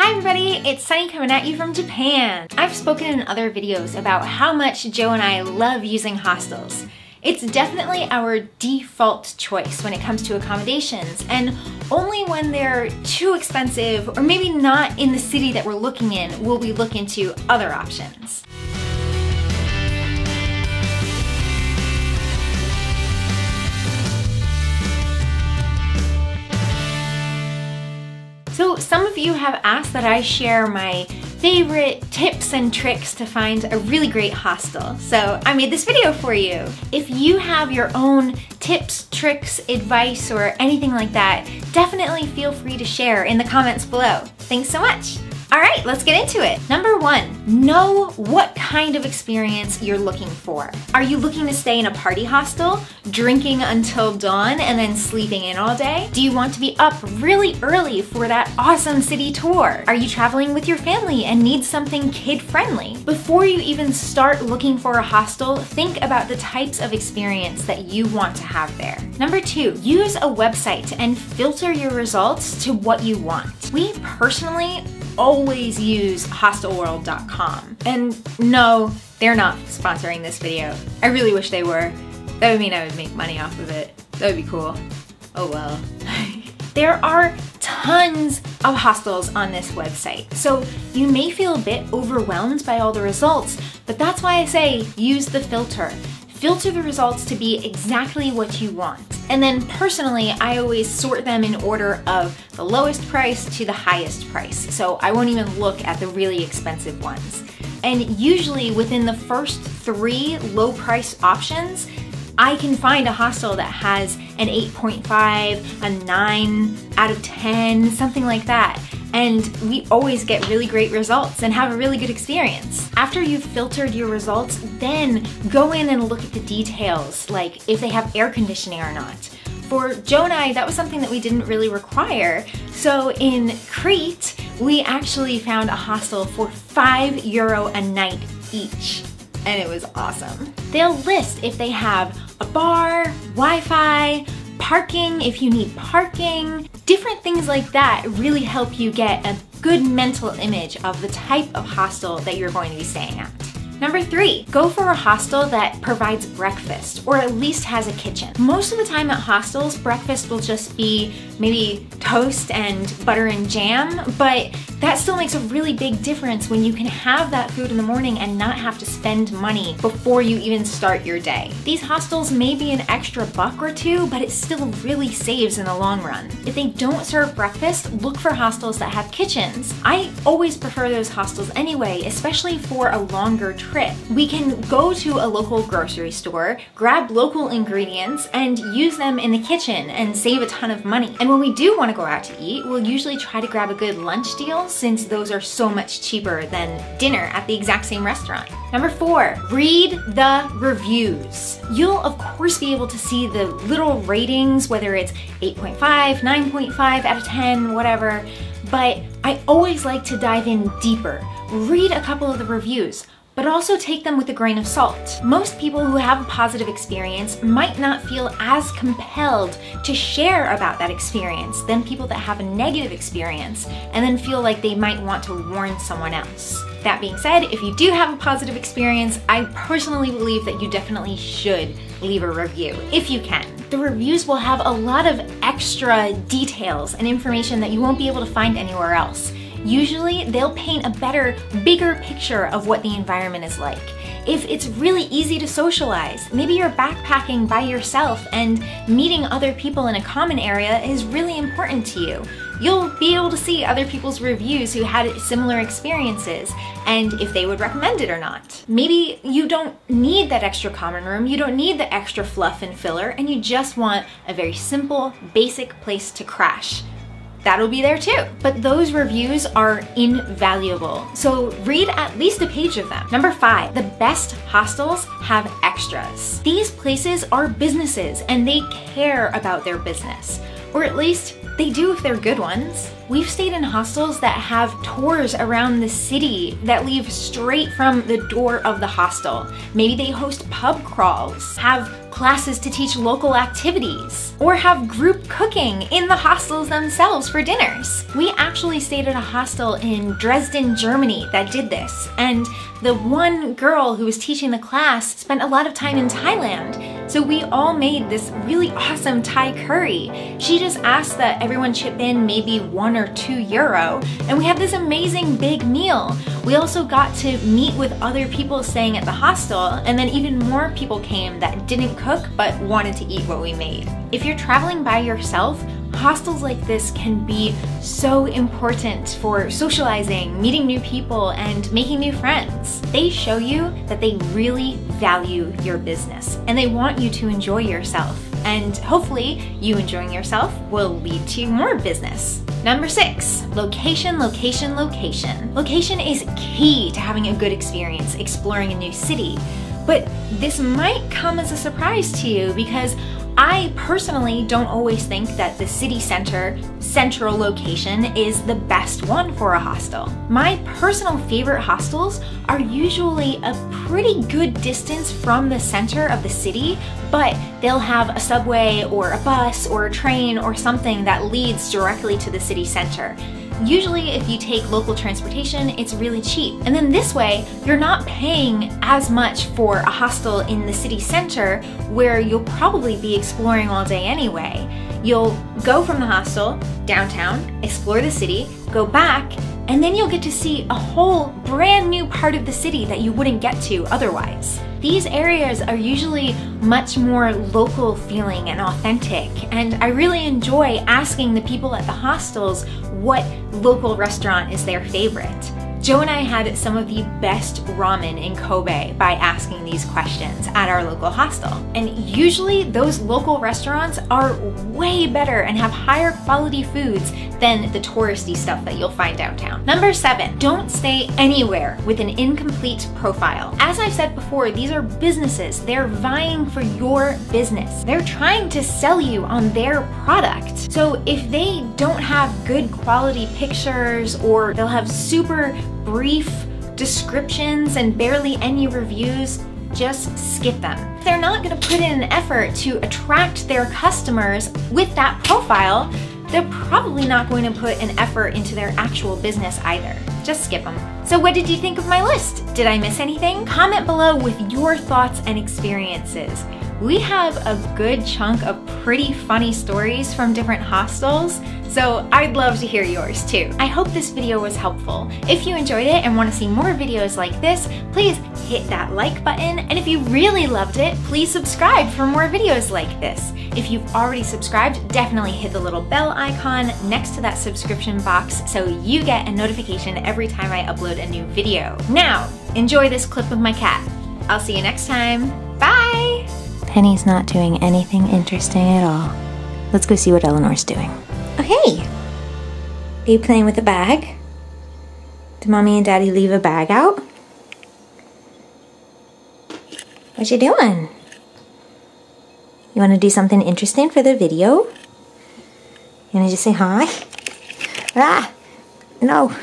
Hi everybody, it's Sonnie coming at you from Japan. I've spoken in other videos about how much Joe and I love using hostels. It's definitely our default choice when it comes to accommodations, and only when they're too expensive or maybe not in the city that we're looking in will we look into other options. So some of you have asked that I share my favorite tips and tricks to find a really great hostel. So I made this video for you. If you have your own tips, tricks, advice, or anything like that, definitely feel free to share in the comments below. Thanks so much. All right, let's get into it. Number one, know what kind of experience you're looking for. Are you looking to stay in a party hostel, drinking until dawn and then sleeping in all day? Do you want to be up really early for that awesome city tour? Are you traveling with your family and need something kid-friendly? Before you even start looking for a hostel, think about the types of experience that you want to have there. Number two, use a website and filter your results to what you want. We personally always use hostelworld.com. And no, they're not sponsoring this video. I really wish they were. That would mean I would make money off of it. That would be cool. Oh well. There are tons of hostels on this website, so you may feel a bit overwhelmed by all the results, but that's why I say use the filter. Filter the results to be exactly what you want. And then personally, I always sort them in order of the lowest price to the highest price. So I won't even look at the really expensive ones. And usually within the first 3 low price options, I can find a hostel that has an 8.5, a 9 out of 10, something like that. And we always get really great results and have a really good experience. After you've filtered your results, then go in and look at the details, like if they have air conditioning or not. For Joe and I, that was something that we didn't really require. So in Crete, we actually found a hostel for €5 a night each. And it was awesome. They'll list if they have a bar, Wi-Fi, parking if you need parking. Different things like that really help you get a good mental image of the type of hostel that you're going to be staying at. Number 3, go for a hostel that provides breakfast or at least has a kitchen. Most of the time at hostels, breakfast will just be maybe toast and butter and jam, but that still makes a really big difference when you can have that food in the morning and not have to spend money before you even start your day. These hostels may be an extra buck or two, but it still really saves in the long run. If they don't serve breakfast, look for hostels that have kitchens. I always prefer those hostels anyway, especially for a longer trip. We can go to a local grocery store, grab local ingredients, and use them in the kitchen and save a ton of money. And when we do want to go out to eat, we'll usually try to grab a good lunch deal since those are so much cheaper than dinner at the exact same restaurant. Number 4, read the reviews. You'll of course be able to see the little ratings, whether it's 8.5, 9.5 out of 10, whatever, but I always like to dive in deeper. Read a couple of the reviews, but also take them with a grain of salt. Most people who have a positive experience might not feel as compelled to share about that experience than people that have a negative experience and then feel like they might want to warn someone else. That being said, if you do have a positive experience, I personally believe that you definitely should leave a review, if you can. The reviews will have a lot of extra details and information that you won't be able to find anywhere else. Usually, they'll paint a better, bigger picture of what the environment is like. If it's really easy to socialize, maybe you're backpacking by yourself and meeting other people in a common area is really important to you. You'll be able to see other people's reviews who had similar experiences and if they would recommend it or not. Maybe you don't need that extra common room, you don't need the extra fluff and filler, and you just want a very simple, basic place to crash. That'll be there too. But those reviews are invaluable, so read at least a page of them. Number 5, the best hostels have extras. These places are businesses and they care about their business, or at least They do if they're good ones. We've stayed in hostels that have tours around the city that leave straight from the door of the hostel. Maybe they host pub crawls, have classes to teach local activities, or have group cooking in the hostels themselves for dinners. We actually stayed at a hostel in Dresden, Germany that did this, and the one girl who was teaching the class spent a lot of time in Thailand, so we all made this really awesome Thai curry. She just asked that everyone chip in maybe €1 or €2, and we had this amazing big meal. We also got to meet with other people staying at the hostel, and then even more people came that didn't cook but wanted to eat what we made. If you're traveling by yourself, hostels like this can be so important for socializing, meeting new people, and making new friends. They show you that they really value your business and they want you to enjoy yourself. And hopefully you enjoying yourself will lead to more business. Number 6, location, location, location. Location is key to having a good experience exploring a new city. But this might come as a surprise to you because I personally don't always think that the city center, central location is the best one for a hostel. My personal favorite hostels are usually a pretty good distance from the center of the city, but they'll have a subway or a bus or a train or something that leads directly to the city center. Usually if you take local transportation, it's really cheap. And then this way, you're not paying as much for a hostel in the city center where you'll probably be exploring all day anyway. You'll go from the hostel downtown, explore the city, go back, and then you'll get to see a whole brand new part of the city that you wouldn't get to otherwise. These areas are usually much more local feeling and authentic, and I really enjoy asking the people at the hostels what local restaurant is their favorite. Joe and I had some of the best ramen in Kobe by asking these questions at our local hostel. And usually those local restaurants are way better and have higher quality foods than the touristy stuff that you'll find downtown. Number 7, don't stay anywhere with an incomplete profile. As I've said before, these are businesses. They're vying for your business. They're trying to sell you on their product. So if they don't have good quality pictures, or they'll have super brief descriptions and barely any reviews, just skip them. They're not gonna put in an effort to attract their customers with that profile. They're probably not going to put an effort into their actual business either. Just skip them. So what did you think of my list? Did I miss anything? Comment below with your thoughts and experiences. We have a good chunk of pretty funny stories from different hostels, so I'd love to hear yours too. I hope this video was helpful. If you enjoyed it and want to see more videos like this, please hit that like button, and if you really loved it, please subscribe for more videos like this. If you've already subscribed, definitely hit the little bell icon next to that subscription box so you get a notification every time I upload a new video. Now, enjoy this clip of my cat. I'll see you next time. Bye! Penny's not doing anything interesting at all. Let's go see what Eleanor's doing. Oh, hey! Are you playing with a bag? Did Mommy and Daddy leave a bag out? What you doing? You want to do something interesting for the video? You want to just say hi? Ah! No!